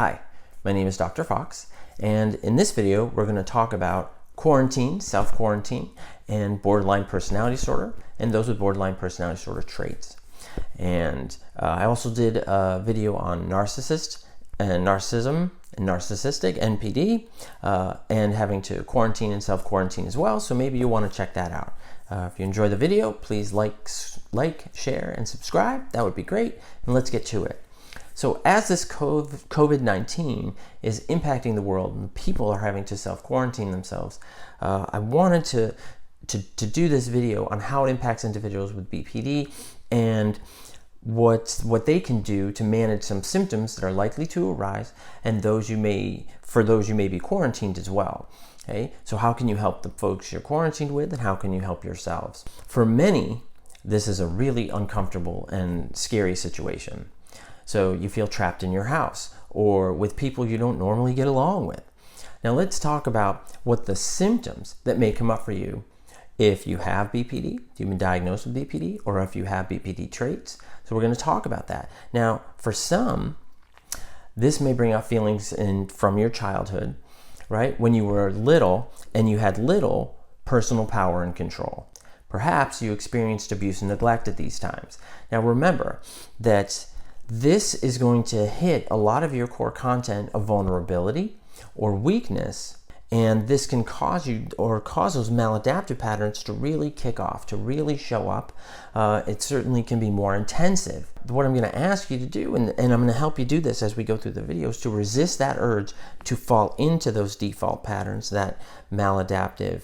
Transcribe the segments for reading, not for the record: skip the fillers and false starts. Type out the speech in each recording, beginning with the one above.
Hi, my name is Dr. Fox, and in this video we're going to talk about quarantine, self-quarantine, and borderline personality disorder, and those with borderline personality disorder traits. And I also did a video on narcissism and narcissistic NPD, and having to quarantine and self-quarantine as well, so maybe you want to check that out. If you enjoy the video, please like, share, and subscribe. That would be great, and let's get to it. So as this COVID-19 is impacting the world and people are having to self-quarantine themselves, I wanted to do this video on how it impacts individuals with BPD and what they can do to manage some symptoms that are likely to arise, and for those you may be quarantined as well. Okay, so how can you help the folks you're quarantined with, and how can you help yourselves? For many, this is a really uncomfortable and scary situation. So you feel trapped in your house or with people you don't normally get along with. Now let's talk about what the symptoms that may come up for you if you have BPD, if you've been diagnosed with BPD, or if you have BPD traits. So we're going to talk about that. Now, for some, this may bring up feelings from your childhood, right? When you were little and you had little personal power and control. Perhaps you experienced abuse and neglect at these times. Now remember that this is going to hit a lot of your core content of vulnerability or weakness, and this can cause those maladaptive patterns to really kick off, to really show up. It certainly can be more intensive. What I'm going to ask you to do, and I'm going to help you do this as we go through the videos, to resist that urge to fall into those default patterns, those maladaptive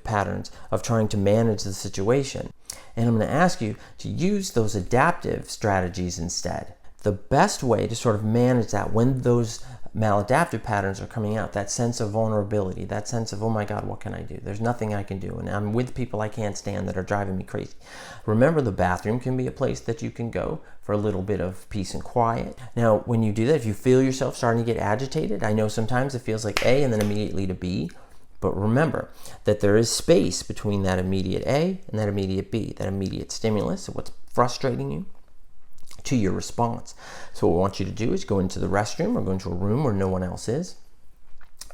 patterns of trying to manage the situation. And I'm going to ask you to use those adaptive strategies instead. The best way to sort of manage that when those maladaptive patterns are coming out, that sense of vulnerability, that sense of, oh my God, what can I do? There's nothing I can do, and I'm with people I can't stand that are driving me crazy. Remember, the bathroom can be a place that you can go for a little bit of peace and quiet. Now, when you do that, if you feel yourself starting to get agitated, I know sometimes it feels like A and then immediately to B. But remember that there is space between that immediate A and that immediate B, that immediate stimulus of what's frustrating you to your response. So what I want you to do is go into the restroom or go into a room where no one else is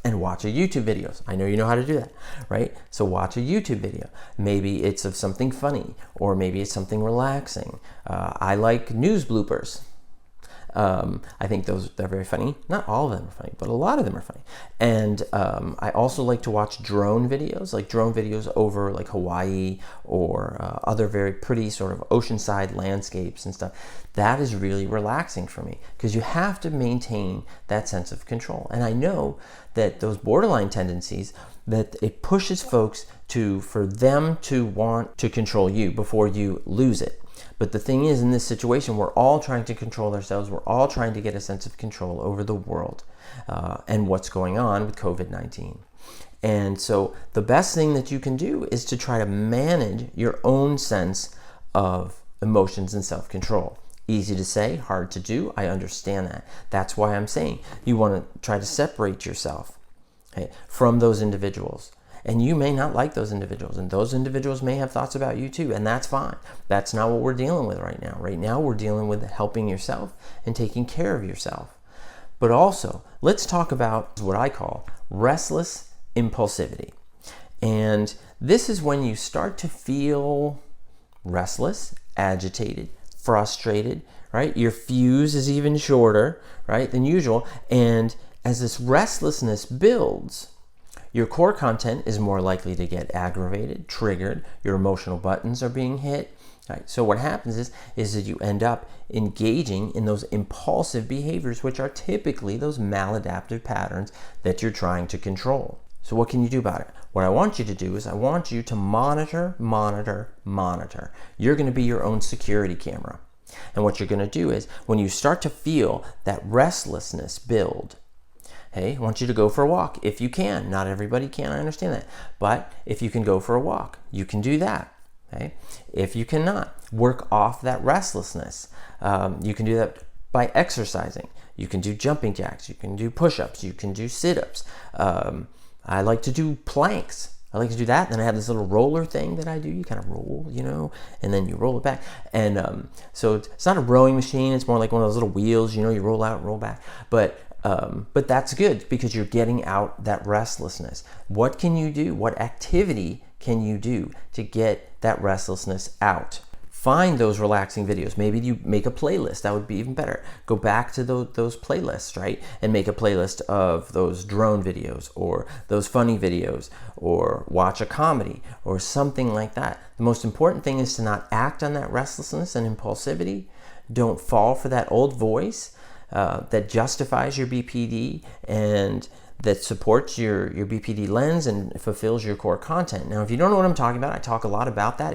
and watch a YouTube video. I know you know how to do that, right? So watch a YouTube video. Maybe it's of something funny, or maybe it's something relaxing. I like news bloopers. I think they're very funny. Not all of them are funny, but a lot of them are funny. And I also like to watch drone videos over like Hawaii or other very pretty sort of oceanside landscapes and stuff. That is really relaxing for me because you have to maintain that sense of control. And I know that those borderline tendencies, that it pushes folks for them to want to control you before you lose it. But the thing is, in this situation, we're all trying to control ourselves. We're all trying to get a sense of control over the world and what's going on with COVID-19. And so the best thing that you can do is to try to manage your own sense of emotions and self-control. Easy to say, hard to do. I understand that. That's why I'm saying you want to try to separate yourself, okay, from those individuals. And you may not like those individuals, and those individuals may have thoughts about you too, and that's fine. That's not what we're dealing with right now. Right now, we're dealing with helping yourself and taking care of yourself. But also, let's talk about what I call restless impulsivity. And this is when you start to feel restless, agitated, frustrated, right? Your fuse is even shorter, right, than usual. And as this restlessness builds, your core content is more likely to get aggravated, triggered. Your emotional buttons are being hit. Right? So what happens is that you end up engaging in those impulsive behaviors, which are typically those maladaptive patterns that you're trying to control. So what can you do about it? What I want you to do is I want you to monitor. You're going to be your own security camera. And what you're going to do is when you start to feel that restlessness build, hey, I want you to go for a walk if you can. Not everybody can, I understand that. But if you can go for a walk, you can do that. Okay? If you cannot, work off that restlessness. You can do that by exercising. You can do jumping jacks. You can do push-ups. You can do sit-ups. I like to do planks. I like to do that. Then I have this little roller thing that I do. You kind of roll, and then you roll it back. And so it's not a rowing machine. It's more like one of those little wheels, you roll out and roll back. But that's good because you're getting out that restlessness. What can you do? What activity can you do to get that restlessness out? Find those relaxing videos. Maybe you make a playlist. That would be even better. Go back to those playlists, right? And make a playlist of those drone videos or those funny videos or watch a comedy or something like that. The most important thing is to not act on that restlessness and impulsivity. Don't fall for that old voice that justifies your BPD and that supports your BPD lens and fulfills your core content. Now, if you don't know what I'm talking about, I talk a lot about that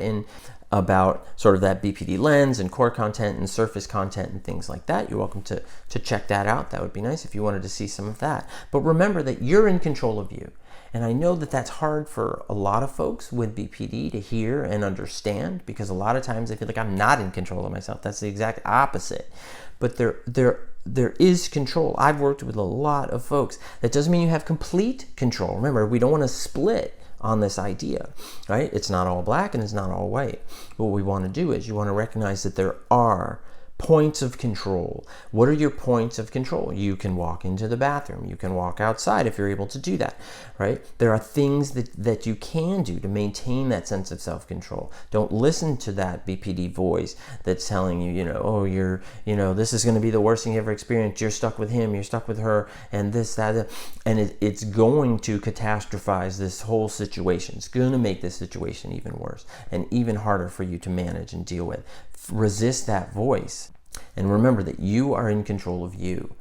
about sort of that BPD lens and core content and surface content and things like that. You're welcome to check that out. That would be nice if you wanted to see some of that. But remember that you're in control of you. And I know that that's hard for a lot of folks with BPD to hear and understand because a lot of times they feel like I'm not in control of myself. That's the exact opposite. But there is control. I've worked with a lot of folks. That doesn't mean you have complete control. Remember, we don't want to split on this idea, right? It's not all black and it's not all white. What we want to do is you want to recognize that there are points of control. What are your points of control? You can walk into the bathroom. You can walk outside if you're able to do that, right? There are things that you can do to maintain that sense of self-control. Don't listen to that BPD voice that's telling you, oh, you're, this is going to be the worst thing you ever experienced. You're stuck with him. You're stuck with her and this, that, and it's going to catastrophize this whole situation. It's going to make this situation even worse and even harder for you to manage and deal with. Resist that voice. And remember that you are in control of you.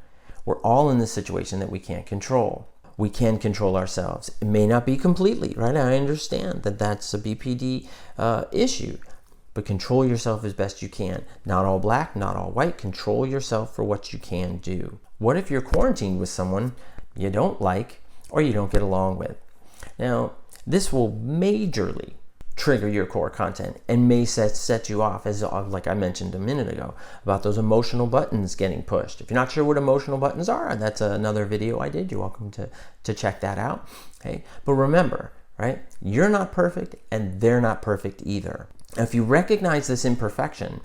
We're all in this situation that we can't control. We can control ourselves. It may not be completely, right? I understand that that's a BPD issue. But control yourself as best you can. Not all black, not all white. Control yourself for what you can do. What if you're quarantined with someone you don't like or you don't get along with? Now, this will majorly trigger your core content and may set you off, as like I mentioned a minute ago, about those emotional buttons getting pushed. If you're not sure what emotional buttons are, that's another video I did. You're welcome to check that out. Okay, but remember, right? You're not perfect and they're not perfect either. If you recognize this imperfection,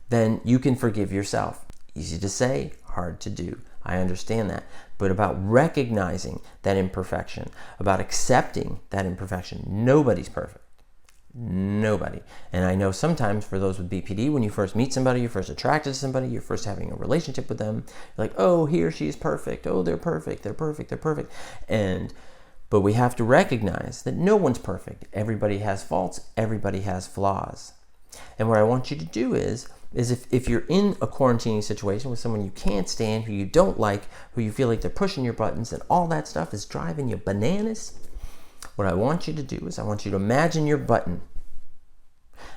then you can forgive yourself. Easy to say, hard to do. I understand that. But about recognizing that imperfection, about accepting that imperfection, nobody's perfect. Nobody. And I know sometimes for those with BPD, when you first meet somebody, you're first attracted to somebody, you're first having a relationship with them, you're like, oh, he or she is perfect. Oh, they're perfect. They're perfect. They're perfect. But we have to recognize that no one's perfect. Everybody has faults. Everybody has flaws. And what I want you to do is if you're in a quarantining situation with someone you can't stand, who you don't like, who you feel like they're pushing your buttons and all that stuff is driving you bananas, what I want you to do is I want you to imagine your button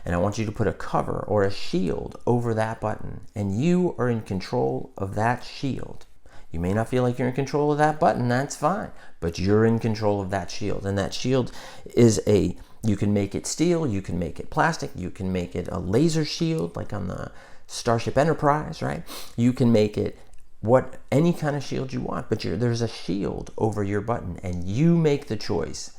and I want you to put a cover or a shield over that button and you are in control of that shield. You may not feel like you're in control of that button, that's fine, but you're in control of that shield. And that shield is you can make it steel, you can make it plastic, you can make it a laser shield like on the Starship Enterprise, right? You can make it any kind of shield you want, but there's a shield over your button and you make the choice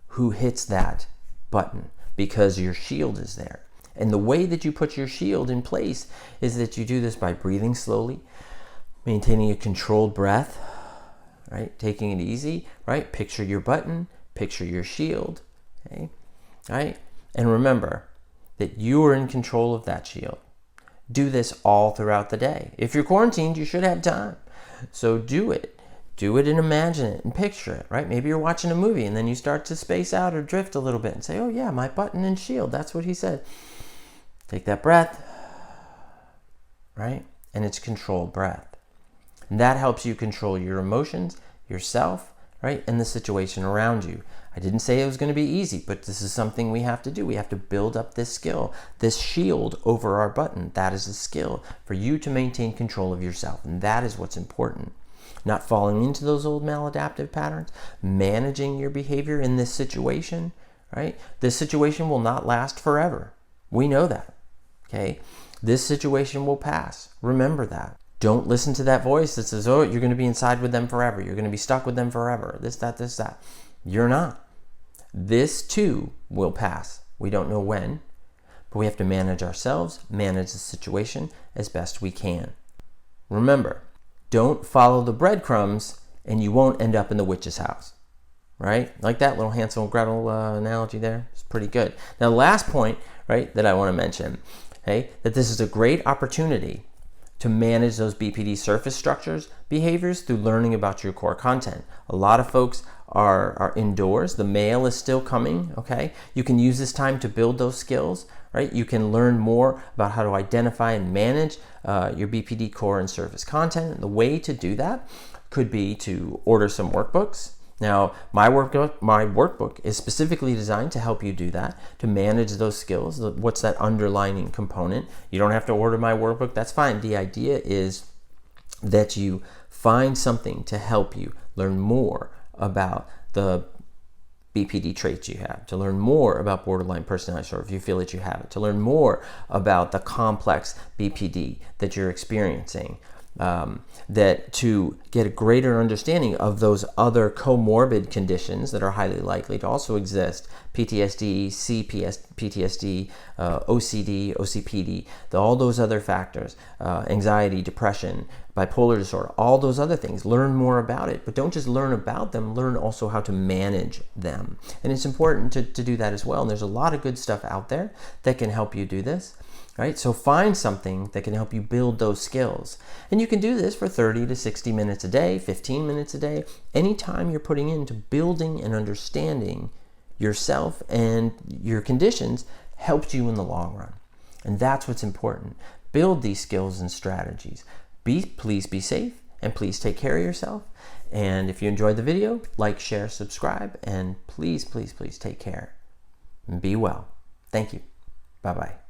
who hits that button because your shield is there. And the way that you put your shield in place is that you do this by breathing slowly, maintaining a controlled breath, right? Taking it easy, right? Picture your button, picture your shield, okay? Right? And remember that you are in control of that shield. Do this all throughout the day. If you're quarantined, you should have time. So do it. Do it and imagine it and picture it, right? Maybe you're watching a movie and then you start to space out or drift a little bit and say, oh yeah, my button and shield, that's what he said. Take that breath, right? And it's controlled breath. And that helps you control your emotions, yourself, right? And the situation around you. I didn't say it was going to be easy, but this is something we have to do. We have to build up this skill, this shield over our button. That is a skill for you to maintain control of yourself. And that is what's important. Not falling into those old maladaptive patterns, managing your behavior in this situation, right? This situation will not last forever. We know that, okay? This situation will pass. Remember that. Don't listen to that voice that says, oh, you're going to be inside with them forever. You're going to be stuck with them forever. This, that. You're not. This too will pass. We don't know when, but we have to manage ourselves, manage the situation as best we can. Remember, don't follow the breadcrumbs and you won't end up in the witch's house, right? Like that little Hansel and Gretel analogy there. It's pretty good. Now, the last point, right, that I want to mention, okay, that this is a great opportunity to manage those BPD surface structures behaviors through learning about your core content. A lot of folks are indoors. The mail is still coming, okay? You can use this time to build those skills, right? You can learn more about how to identify and manage your BPD core and surface content. And the way to do that could be to order some workbooks. Now, my workbook is specifically designed to help you do that, to manage those skills. What's that underlining component? You don't have to order my workbook. That's fine. The idea is that you find something to help you learn more about the BPD traits you have, to learn more about borderline personality disorder if you feel that you have it, to learn more about the complex BPD that you're experiencing, that to get a greater understanding of those other comorbid conditions that are highly likely to also exist, PTSD, PTSD, OCD, OCPD, all those other factors, anxiety, depression, bipolar disorder, all those other things. Learn more about it, but don't just learn about them, learn also how to manage them. And it's important to do that as well. And there's a lot of good stuff out there that can help you do this. Right? So find something that can help you build those skills. And you can do this for 30 to 60 minutes a day, 15 minutes a day, anytime you're putting into building and understanding yourself and your conditions helps you in the long run. And that's what's important. Build these skills and strategies. Please be safe and please take care of yourself. And if you enjoyed the video, like, share, subscribe, and please, please, please take care and be well. Thank you. Bye-bye.